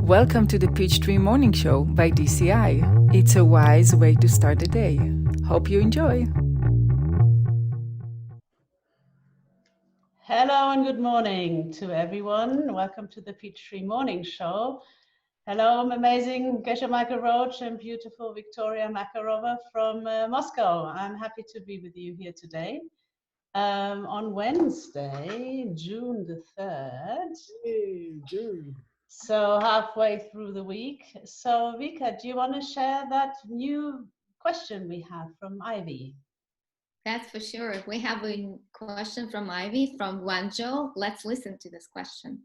Welcome to the Peachtree Morning Show by DCI. It's a wise way to start the day. Hope you enjoy. Hello and good morning to everyone. Welcome to the Peachtree Morning Show. Hello, I'm amazing Geshe Michael Roach and beautiful Victoria Makarova from Moscow. I'm happy to be with you here today. On Wednesday, June the 3rd. Hey, June. So halfway through the week. So Vika, do you want to share that new question we have from Ivy? That's for sure. We have a question from Ivy from Guangzhou. Let's listen to this question.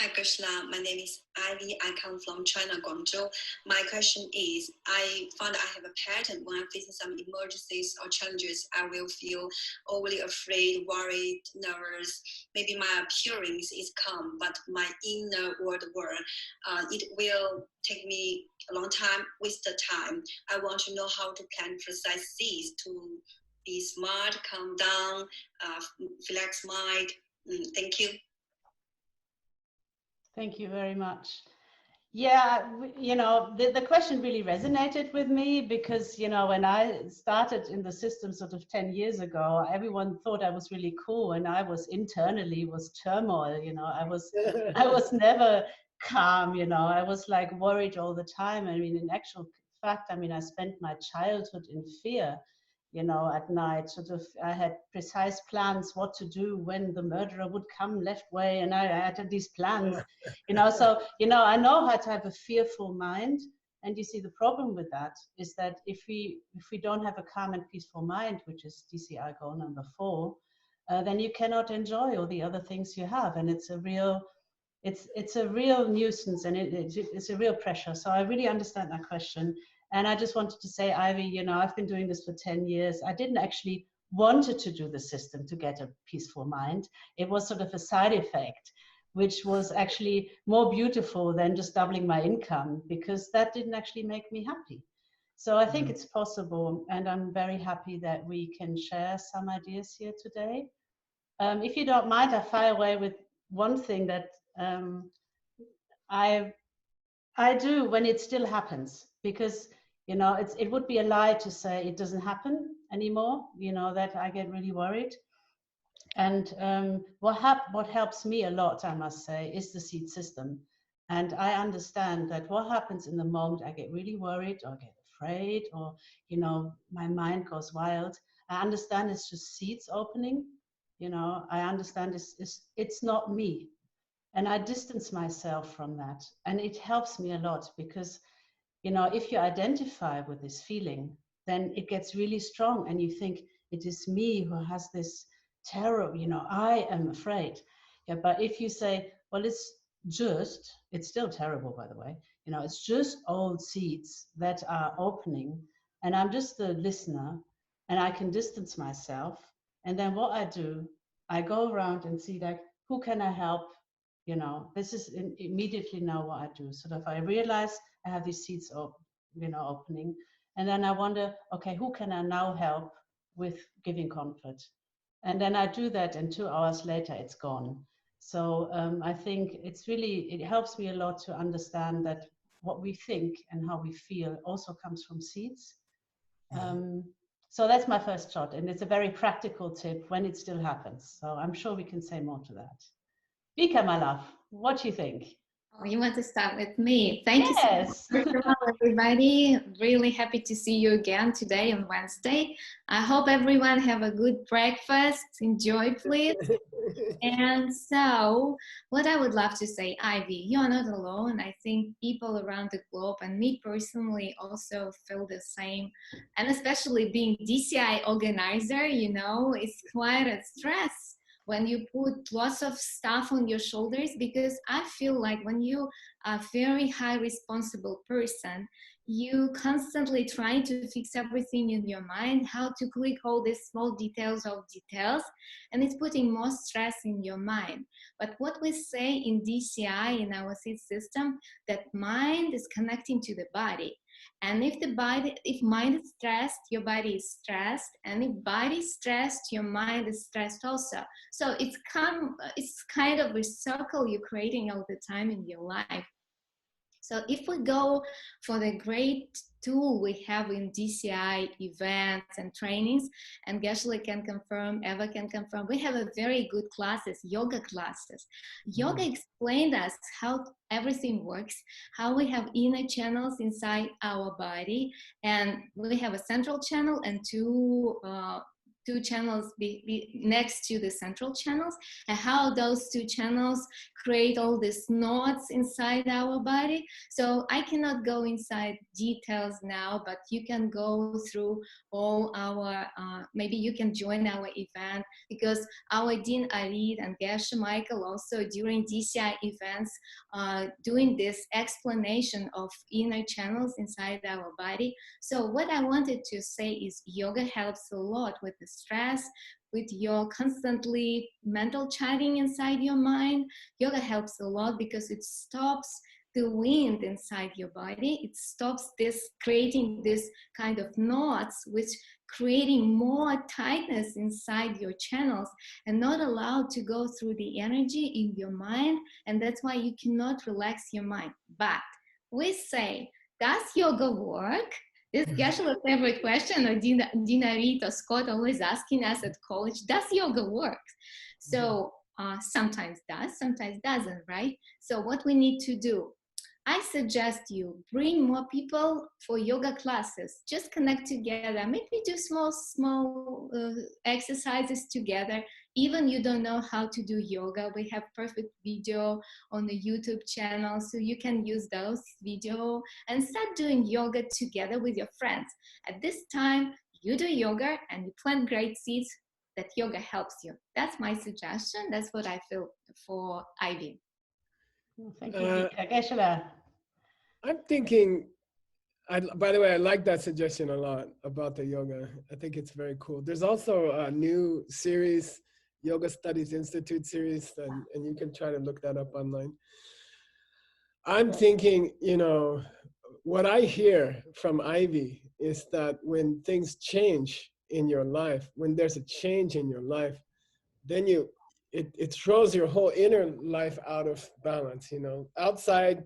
Hi, Krishna. My name is Ivy. I come from China, Guangzhou. My question is, I found I have a pattern when I'm facing some emergencies or challenges. I will feel overly afraid, worried, nervous. Maybe my appearance is calm, but my inner world, it will take me a long time, waste the time. I want to know how to plant precise seeds to be smart, calm down, relax mind. Thank you. Thank you very much. Yeah, the question really resonated with me because, when I started in the system sort of 10 years ago, everyone thought I was really cool and I was internally turmoil, I was never calm, I was like worried all the time. I mean, in actual fact, I spent my childhood in fear. At night, I had precise plans what to do when the murderer would come left way, and I had these plans, so, I know how to have a fearful mind. And you see, the problem with that is that if we don't have a calm and peaceful mind, which is DCI goal number 4, then you cannot enjoy all the other things you have. And it's a real nuisance, and it's a real pressure. So I really understand that question. And I just wanted to say, Ivy, I've been doing this for 10 years. I didn't actually wanted to do the system to get a peaceful mind. It was sort of a side effect, which was actually more beautiful than just doubling my income, because that didn't actually make me happy. So I think it's possible, and I'm very happy that we can share some ideas here today. If you don't mind, I fire away with one thing that I do when it still happens, because it would be a lie to say it doesn't happen anymore, that I get really worried. And what helps me a lot, I must say, is the seed system. And I understand that what happens in the moment I get really worried or get afraid, or my mind goes wild, I understand it's just seeds opening. I understand it's not me. And I distance myself from that. And it helps me a lot, because if you identify with this feeling, then it gets really strong and you think it is me who has this terror, I am afraid. Yeah, but if you say, well, it's still terrible, by the way, it's just old seeds that are opening, and I'm just the listener, and I can distance myself. And then what I do, I go around and see, like, who can I help? This is immediately now what I do. So if I realize I have these seeds opening, and then I wonder, okay, who can I now help with giving comfort? And then I do that, and 2 hours later it's gone. So I think it helps me a lot to understand that what we think and how we feel also comes from seeds. So that's my first shot, and it's a very practical tip when it still happens. So I'm sure we can say more to that. Vika, my love, what do you think? Oh, you want to start with me? Thank you Yes. so much, everybody. Really happy to see you again today on Wednesday. I hope everyone have a good breakfast. Enjoy, please. And so, what I would love to say, Ivy, you are not alone. I think people around the globe, and me personally, also feel the same. And especially being DCI organizer, it's quite a stress when you put lots of stuff on your shoulders, because I feel like when you are a very high responsible person, you constantly trying to fix everything in your mind, how to click all these small details of details, and it's putting more stress in your mind. But what we say in DCI, in our seed system, that mind is connecting to the body. And if mind is stressed, your body is stressed. And if body is stressed, your mind is stressed also. So it's kind of a circle you're creating all the time in your life. So if we go for the great tool we have in DCI events and trainings, and Geshe can confirm, Eva can confirm, we have a very good classes, yoga classes. Yoga explained us how everything works, how we have inner channels inside our body, and we have a central channel and two channels next to the central channels, and how those two channels create all these knots inside our body. So I cannot go inside details now, but you can go through all our, maybe you can join our event, because our Dean Arid and Geshe Michael also during DCI events doing this explanation of inner channels inside our body. So what I wanted to say is yoga helps a lot with the stress, with your constantly mental chatting inside your mind. Yoga helps a lot because it stops the wind inside your body. It stops this creating this kind of knots, which creating more tightness inside your channels and not allowed to go through the energy in your mind. And that's why you cannot relax your mind. But we say, does yoga work? This is Geshe-la's favorite question, or Dina Rita Scott always asking us at college, does yoga work? So sometimes does, sometimes doesn't, right? So what we need to do, I suggest you bring more people for yoga classes. Just connect together. Maybe do small exercises together. Even you don't know how to do yoga, we have perfect video on the YouTube channel, so you can use those video and start doing yoga together with your friends. At this time, you do yoga and you plant great seeds that yoga helps you. That's my suggestion. That's what I feel for Ivy. Thank you, Geshe. I'm thinking, by the way, I like that suggestion a lot about the yoga. I think it's very cool. There's also a new series, Yoga Studies Institute series, and you can try to look that up online. I'm thinking, you know, what I hear from Ivy is that when things change in your life, when there's a change in your life, then it throws your whole inner life out of balance, you know. Outside,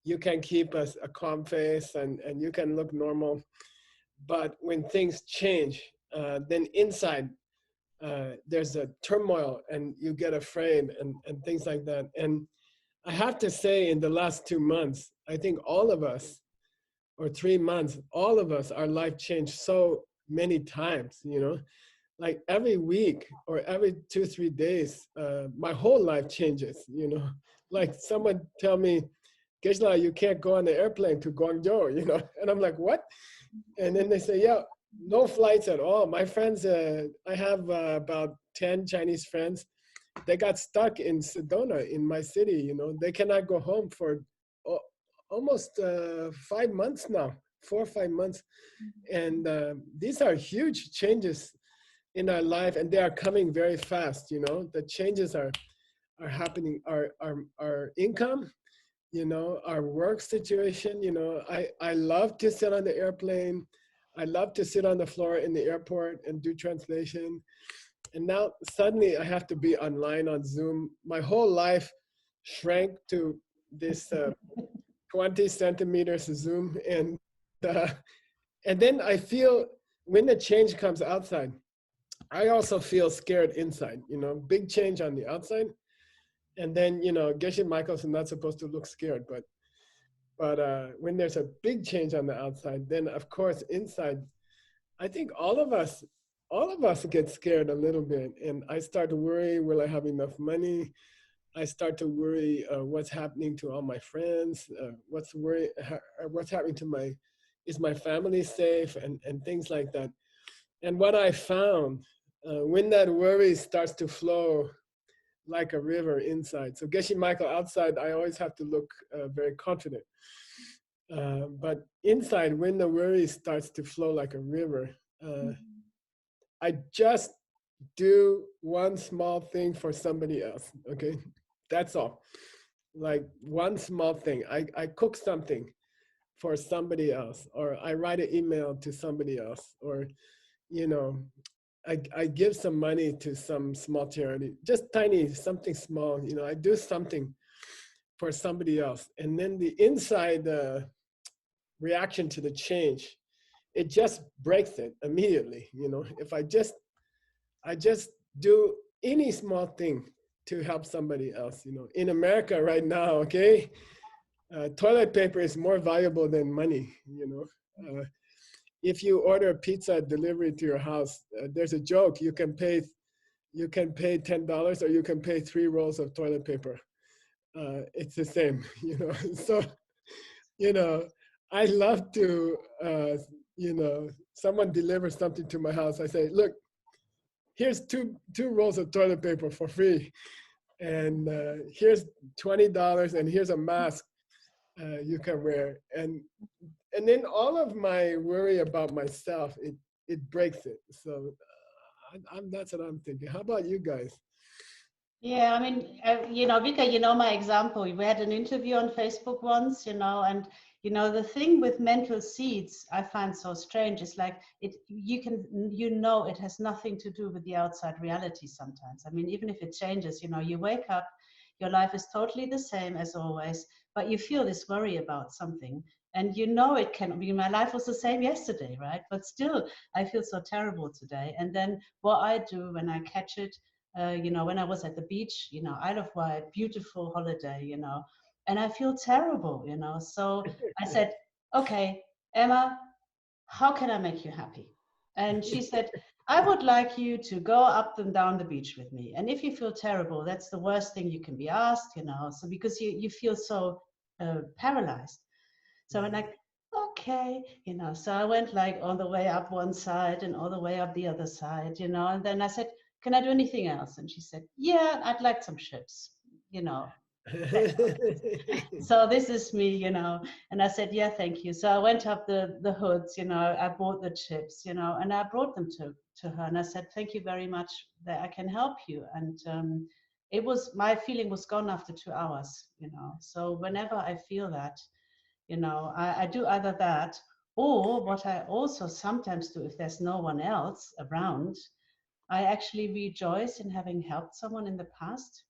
you can keep a calm face and you can look normal. But when things change, then inside, there's a turmoil and you get afraid and things like that. And I have to say, in the last 2 months, I think all of us, or 3 months, all of us, our life changed so many times, you know. Like every week or every 2-3 days, my whole life changes, you know. Like someone tell me, Geshe, you can't go on the airplane to Guangzhou, you know. And I'm like, what? And then they say, yeah, no flights at all. My friends, I have about 10 Chinese friends. They got stuck in Sedona in my city, you know. They cannot go home for almost 5 months now, 4 or 5 months. And these are huge changes in our life, and they are coming very fast, you know. The changes are happening. Our income, you know, our work situation, you know. I love to sit on the airplane. I love to sit on the floor in the airport and do translation. And now suddenly I have to be online on Zoom. My whole life shrank to this 20 centimeters Zoom. And then I feel when the change comes outside, I also feel scared inside, you know, big change on the outside. And then, you know, Geshe Michael's not supposed to look scared, but when there's a big change on the outside, then of course inside, I think all of us get scared a little bit. And I start to worry, will I have enough money? I start to worry what's happening to all my friends, what's happening to is my family safe, and things like that. And what I found, when that worry starts to flow like a river inside. So Geshe Michael, outside, I always have to look very confident. But inside, when the worry starts to flow like a river, I just do one small thing for somebody else, okay? That's all. Like one small thing. I cook something for somebody else, or I write an email to somebody else, or, you know, I give some money to some small charity, just tiny, something small, you know. I do something for somebody else. And then the inside reaction to the change, it just breaks it immediately. You know, if I just do any small thing to help somebody else, you know. In America right now, okay, toilet paper is more valuable than money, you know. If you order a pizza delivery to your house, there's a joke. You can pay $10 or you can pay 3 rolls of toilet paper. It's the same, you know. So, you know, I love to, you know, someone delivers something to my house. I say, look, here's two rolls of toilet paper for free, and here's $20, and here's a mask you can wear, and then all of my worry about myself, it breaks it. So that's what I'm thinking. How about you guys? Yeah, I mean, you know, Vika, you know my example. We had an interview on Facebook once, you know, and you know the thing with mental seeds I find so strange is like you know it has nothing to do with the outside reality sometimes. I mean, even if it changes, you know, you wake up, your life is totally the same as always, but you feel this worry about something. And you know it can be, my life was the same yesterday, right? But still, I feel so terrible today. And then what I do when I catch it, you know, when I was at the beach, you know, Isle of Wight, beautiful holiday, you know, and I feel terrible, you know. So I said, okay, Emma, how can I make you happy? And she said, I would like you to go up and down the beach with me. And if you feel terrible, that's the worst thing you can be asked, you know, so because you feel so paralyzed. So I'm like, okay, you know, so I went like all the way up one side and all the way up the other side, you know, and then I said, can I do anything else? And she said, yeah, I'd like some chips, you know. So this is me, you know, and I said, yeah, thank you. So I went up the hoods, you know, I bought the chips, you know, and I brought them to her, and I said, thank you very much that I can help you. And it was, my feeling was gone after 2 hours, you know. So whenever I feel that, you know, I do either that, or what I also sometimes do if there's no one else around, I actually rejoice in having helped someone in the past.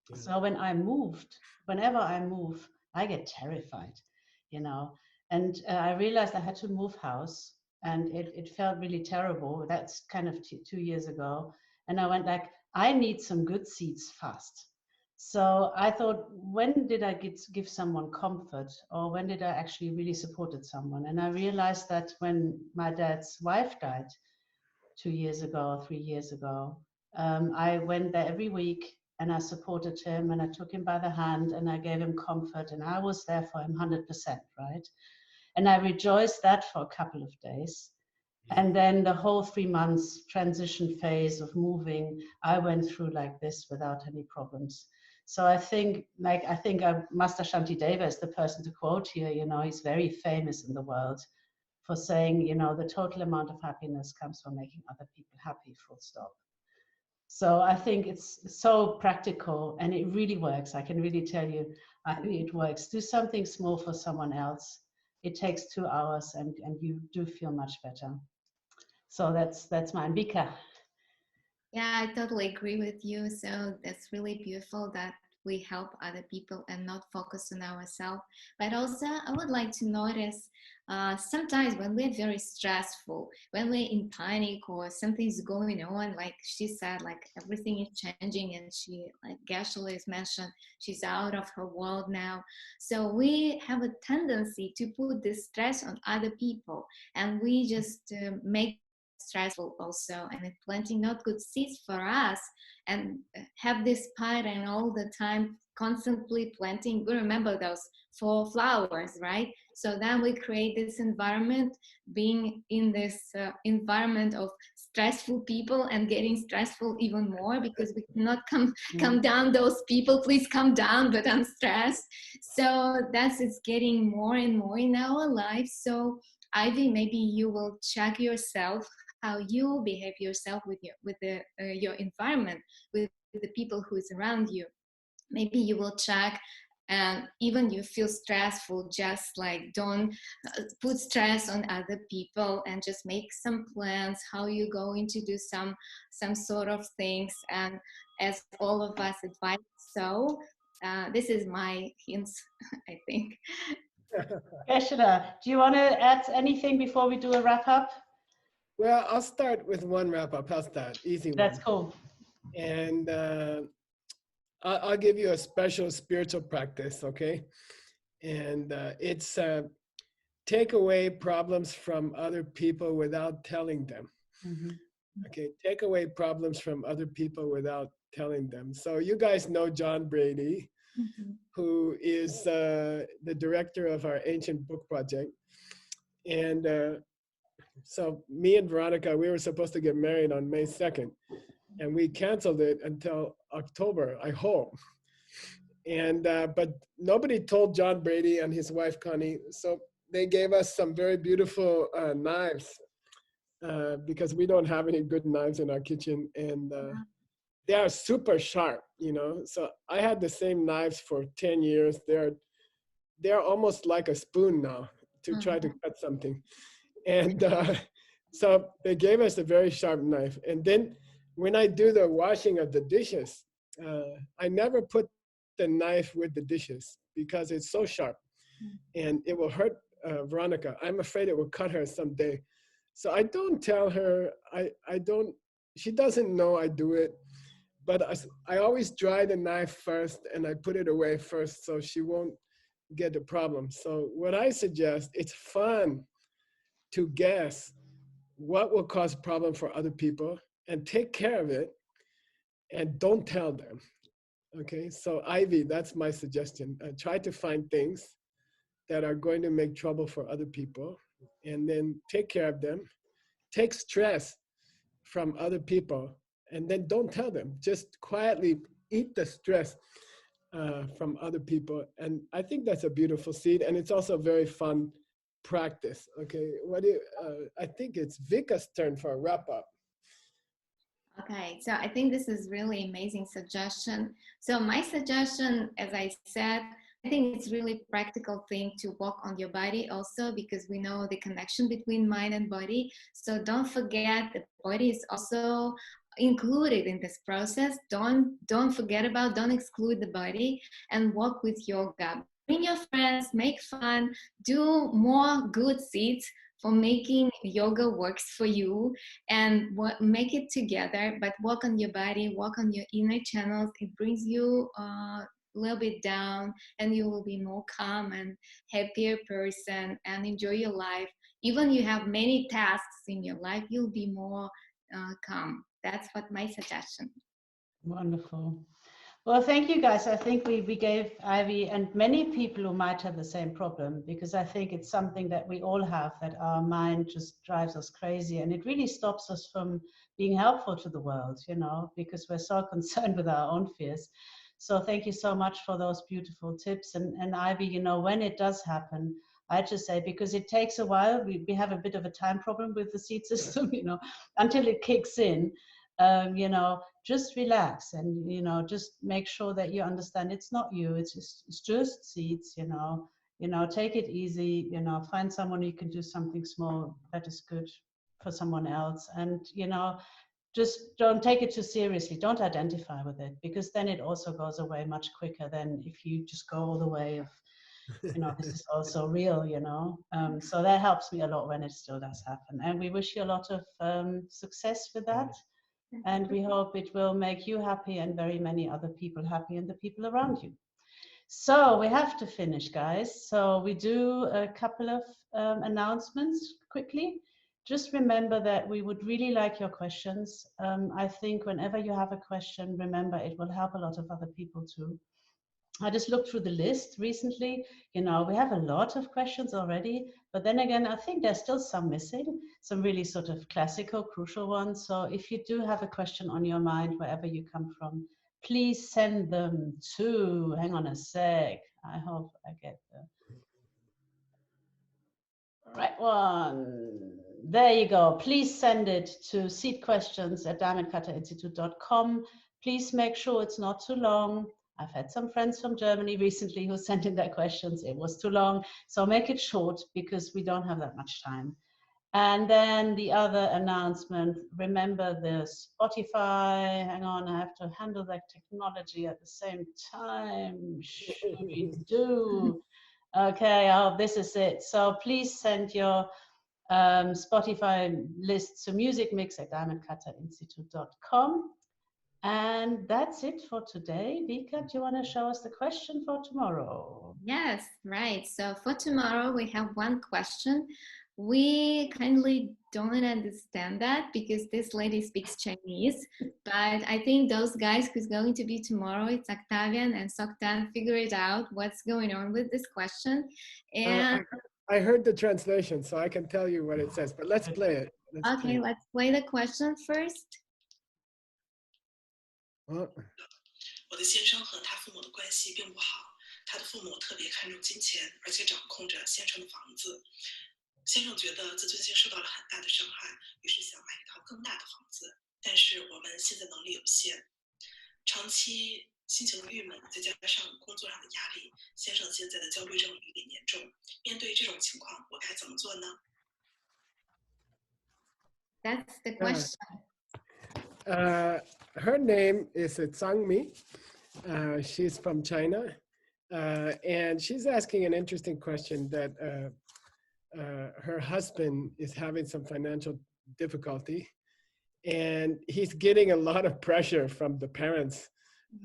Yeah. So when I moved, whenever I move, I get terrified, you know. And I realized I had to move house, and it felt really terrible. That's kind of 2 years ago. And I went like, I need some good seats fast. So I thought, when did I give someone comfort, or when did I actually really supported someone? And I realized that when my dad's wife died 2 years ago, 3 years ago, I went there every week and I supported him and I took him by the hand and I gave him comfort and I was there for him 100%, right? And I rejoiced that for a couple of days. And then the whole 3 months transition phase of moving, I went through like this without any problems. So I think, Master Shantideva is the person to quote here. You know, he's very famous in the world for saying, you know, the total amount of happiness comes from making other people happy, full stop. So I think it's so practical and it really works. I can really tell you, it works. Do something small for someone else. It takes 2 hours and you do feel much better. So that's mine. Vika. Yeah, I totally agree with you. So that's really beautiful that we help other people and not focus on ourselves. But also, I would like to notice sometimes when we're very stressful, when we're in panic or something's going on, like she said, like everything is changing, and she, like Geshe has mentioned, she's out of her world now. So we have a tendency to put this stress on other people, and we just make stressful also, and planting not good seeds for us, and have this pattern all the time, constantly planting. We remember those 4 flowers, right? So then we create this environment, being in this environment of stressful people and getting stressful even more because we cannot come down. Those people, please come down, but I'm stressed. So that's, it's getting more and more in our lives. So Ivy, maybe you will check yourself how you behave yourself with your environment, with the people who is around you. Maybe you will check, and even you feel stressful, just like don't put stress on other people, and just make some plans how you're going to do some sort of things. And as all of us advise, so This is my hints, I think. Geshe-la, do you want to add anything before we do a wrap up? Well, I'll start with one wrap up. How's that? Easy one. That's cool. And I'll give you a special spiritual practice, okay? And it's take away problems from other people without telling them. Mm-hmm. Okay, take away problems from other people without telling them. So you guys know John Brady, who is the director of our Ancient Book Project. And so me and Veronica, we were supposed to get married on May 2nd, and we canceled it until October, I hope. And but nobody told John Brady and his wife Connie, so they gave us some very beautiful knives because we don't have any good knives in our kitchen, and they are super sharp, you know. So I had the same knives for 10 years. They're almost like a spoon now to try to cut something. And so they gave us a very sharp knife. And then when I do the washing of the dishes, I never put the knife with the dishes because it's so sharp and it will hurt Veronica. I'm afraid it will cut her someday. So I don't tell her, she doesn't know I do it, but I always dry the knife first and I put it away first so she won't get the problem. So what I suggest, it's fun to guess what will cause problem for other people and take care of it and don't tell them. Okay, so Ivy, that's my suggestion. Try to find things that are going to make trouble for other people and then take care of them. Take stress from other people and then don't tell them. Just quietly eat the stress from other people. And I think that's a beautiful seed, and it's also a very fun practice. Okay, what do you, I think it's Vika's turn for a wrap up. Okay, so I think this is really amazing suggestion. So my suggestion, as I said, I think it's really practical thing to work on your body also, because we know the connection between mind and body. So don't forget that body is also included in this process. Don't forget about, don't exclude the body, and work with yoga. Bring your friends, make fun, do more good seeds for making yoga works for you, and make it together, but work on your body, work on your inner channels. It brings you a little bit down, and you will be more calm and happier person and enjoy your life. Even you have many tasks in your life, you'll be more calm. That's what my suggestion. Wonderful. Well, thank you guys. I think we gave Ivy and many people who might have the same problem, because I think it's something that we all have, that our mind just drives us crazy and it really stops us from being helpful to the world, you know, because we're so concerned with our own fears. So thank you so much for those beautiful tips. And Ivy, you know, when it does happen, I just say, because it takes a while, we have a bit of a time problem with the seed system, you know, until it kicks in. You know, just relax and, you know, just make sure that you understand it's not you, it's just seeds, you know, take it easy, you know, find someone you can do something small that is good for someone else. And, you know, just don't take it too seriously, don't identify with it, because then it also goes away much quicker than if you just go all the way of, you know, this is also real, you know. So that helps me a lot when it still does happen. And we wish you a lot of success with that. And we hope it will make you happy and very many other people happy and the people around you. So we have to finish, guys. So we do a couple of announcements quickly. Just remember that we would really like your questions. I think whenever you have a question, remember it will help a lot of other people too. I just looked through the list recently. You know, we have a lot of questions already, but then again, I think there's still some missing, some really sort of classical, crucial ones. So if you do have a question on your mind, wherever you come from, please send them to, hang on a sec, I hope I get the right one. There you go. Please send it to seedquestions@diamondcutterinstitute.com. Please make sure it's not too long. I've had some friends from Germany recently who sent in their questions. It was too long. So make it short, because we don't have that much time. And then the other announcement, remember the Spotify. Hang on, I have to handle that technology at the same time. Do. Okay, oh, this is it. So please send your Spotify lists to musicmix@diamondcutterinstitute.com. And that's it for today. Vika, do you want to show us the question for tomorrow? Yes, right. So for tomorrow, we have one question. We kindly don't understand that because this lady speaks Chinese, but I think those guys who's going to be tomorrow, it's Octavian and Soktan, figured out what's going on with this question. And I heard the translation, so I can tell you what it says, but let's play it. Let's play the question first. 我的先生和他父母的关系并不好，他的父母特别看重金钱，而且掌控着先生的房子。先生觉得自尊心受到了很大的伤害，于是想买一套更大的房子。但是我们现在能力有限，长期心情郁闷，再加上工作上的压力，先生现在的焦虑症有点严重。面对这种情况，我该怎么做呢？ That's the question. Her name is Zhang Mi. She's from China. And she's asking an interesting question that her husband is having some financial difficulty. And he's getting a lot of pressure from the parents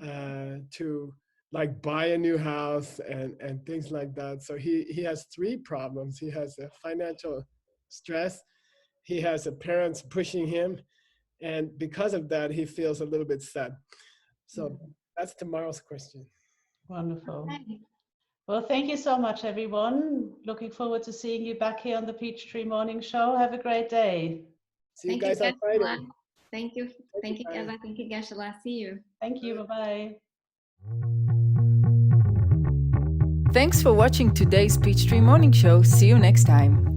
to like buy a new house and things like that. So he has three problems. He has a financial stress. He has a parents pushing him. And because of that, he feels a little bit sad. So that's tomorrow's question. Wonderful. Well, thank you so much, everyone. Looking forward to seeing you back here on the Peachtree Morning Show. Have a great day. See you guys on Friday. Thank you. Thank you, Eva. Thank you, Geshe-la. See you. Thank you. Bye-bye. Thanks for watching today's Peachtree Morning Show. See you next time.